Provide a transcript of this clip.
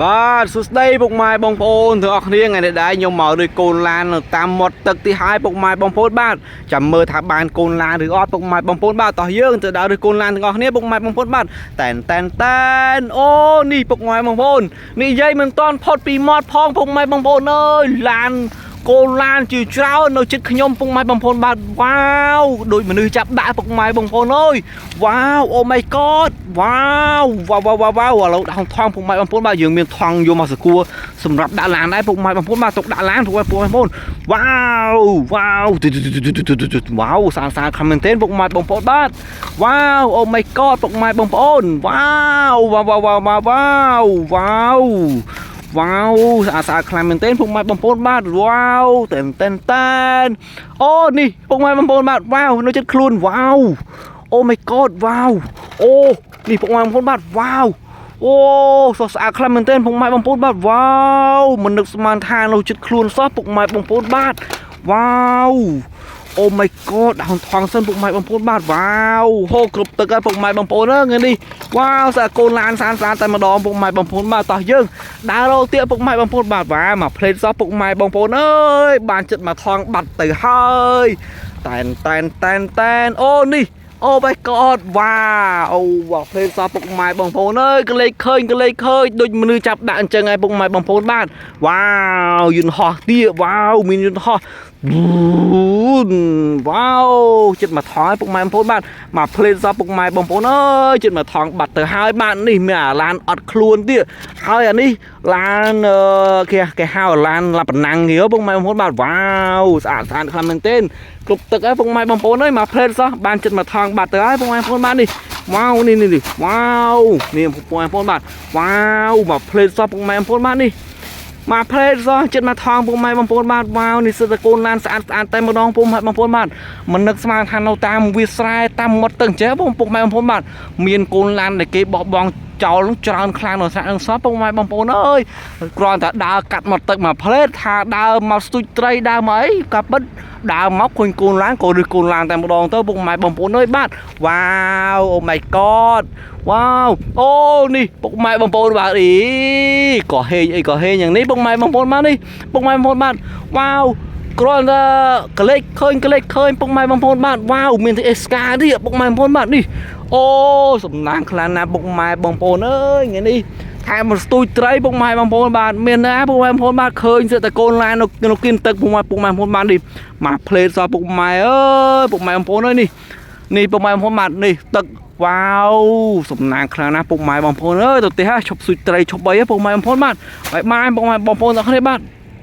បាទសួស្តីពុកម៉ែបងប្អូនទាំងអស់គ្នាថ្ងៃនេះដែរខ្ញុំមកដូចកូនឡាននៅតាមមាត់ទឹកទីហើយពុកម៉ែបងប្អូនបាទចាំមើលថាបានកូនឡានឬអត់ពុកម៉ែបងប្អូនបាទតោះយើងទៅដើរដូចកូនឡានទាំងអស់គ្នាពុកម៉ែបងប្អូនបាទតែនអូនេះពុកម៉ែបងប្អូននិយាយមិនតាន់ផុតពីមាត់ផងពុកម៉ែបងប្អូនអើយឡានកូនឡានជាច្រើននៅជិតខ្ញុំពុកម៉ែបងប្អូនបាទវ៉ាវដូចមនុស្សចាប់ដាក់ពុកម៉ែបងប្អូនអើយវ៉ាវអូ my god វ៉ាវឥឡូវដាក់ថងពុកម៉ែបងប្អូនបាទយើងមានថងយកមកសគួរសម្រាប់ដាក់ឡានដែរពុកម៉ែបងប្អូនបាទទុកដាក់ឡានពុកម៉ែបងប្អូនវ៉ាវសាខំមែនទេពុកម៉ែបងប្អូនបាទវ៉ាវអូ my god ពុកម៉ែបងប្អូនវ៉ាវស្អាតខ្លាំងមែនទែនពុកម៉ែបងប្អូនបាទវ៉ាវតែនអូនេះពុកម៉ែបងប្អូនបាទវ៉ាវនៅចិត្តខ្លួនវ៉ាវអូ my god វ៉ាវអូនេះពុកម៉ែបងប្អូនបាទវ៉ាវអូស្អាតខ្លាំងមែនទែនពុកម៉ែបងប្អូនបាទវ៉ាវមិននឹកស្មានថានៅចិត្តខ្លួនសោះពុកម៉ែបងប្អូនបាទវ៉ាវអូ my god ដល់ថងសិនពុកម៉ែបងប្អូនបាទវ៉ាវហូរគ្រប់ទឹកហើយពុកម៉ែបងប្អូនថ្ងៃនេះវ៉ាវស្អាតកូនឡានសានតែម្ដងពុកម៉ែបងប្អូនបាទតោះយើងដើររកទៀតពុកម៉ែបងប្អូនបាទវ៉ាមកផ្លេតសោះពុកម៉ែបងប្អូនអើយបានចិត្តមកថងបាត់ទៅហើយតែនអូនេះអូ my god វ៉ាអូផ្លេតសោះពុកម៉ែបងប្អូនអើយកលេចឃើញដូចមនុស្សចាប់ដាក់អញ្ចឹងហើយពុកម៉ែបងប្អូនបាទវ៉ាវយន្តហោះទៀតវ៉ាវមានយន្តហោះវ៉ាវចិត្តមកថងពុកម៉ែបងប្អូនបាទមកផ្លេតសោះពុកម៉ែបងប្អូនអើយចិត្តមកថងបាត់ទៅហើយបាទនេះមានអាឡានអត់ខ្លួនទៀតហើយអានេះឡានគេហៅឡានឡាប៉ណាំងគេពុកម៉ែបងប្អូនបាទវ៉ាវស្អាតខ្លាំងមែនទែនគ្រប់ទឹកហើយពុកម៉ែបងប្អូនអើយមកផ្លេតសោះបានចិត្តមកថងបាត់ទៅហើយពុកម៉ែបងប្អូនបាទនេះវ៉ាវនេះវ៉ាវនេះពុកម៉ែបងប្អូនបាទវ៉ាវមកផ្លេតសោះពុកម៉ែបងប្អូនបាទនេះមកផ្លេតសោះចិត្តមកថងពុកម៉ែបងប្អូនបាទវ៉ាវនេះសិតតែកូនឡានស្អាតតែម្ដងពុកម៉ែបងប្អូនបាទមិននឹកស្មានថានៅតាមវាស្រែតាមមាត់ទឹកអញ្ចឹងពុកម៉ែបងប្អូនបាទមានកូនឡានដែលគេបោះបង់ចោលច្រើនខ្លាំងនៅស្រាក់នឹងសោះពុកម៉ែបងប្អូនអើយគ្រាន់តែដើរកាត់មាត់ទឹកមកផ្លេតថាដើរមកស្ទូចត្រីដើរមកអីក៏ពិតដើរមកឃើញកូនឡានក៏ឬកូនឡានតែម្ដងទៅពុកម៉ែបងប្អូនអើយបាទវ៉ាវអូ my god វ៉ាវអូនេះពុកម៉ែបងប្អូនបាទអីក៏ហេងយ៉ាងនេះពុកម៉ែបងប្អូនបាទនេះពុកម៉ែបងប្អូនបាទវ៉ាវគ្រាន់តែក្លេកឃើញពុកម៉ែបងប្អូនបាទវ៉ាវមានទីអេសកាទៀតពុកម៉ែបងប្អូនបាទនេះអូសំណាងខ្លាំងណាស់ពុកម៉ែបងប្អូនអើយថ្ងៃនេះថែមមកស្ទូចត្រីពុកម៉ែបងប្អូនបាទមានណាពុកម៉ែបងប្អូនបាទឃើញសិតតែកូនឡាននៅគៀនទឹកពុកម៉ែបងប្អូនបាទនេះមកផ្លេតសោះពុកម៉ែអើយពុកម៉ែបងប្អូនអើយនេះពុកម៉ែបងប្អូនបាទនេះទឹកវ៉ាវសំណាងខ្លាំងណាស់ពុកម៉ែបងប្អូនអើយទៅទេហ่าឈប់ស្ទូចត្រីឈប់អីពុកម៉ែបងប្អូនបាទបាយពុកម៉ែបងប្អូនទាំងគ្នាបាទ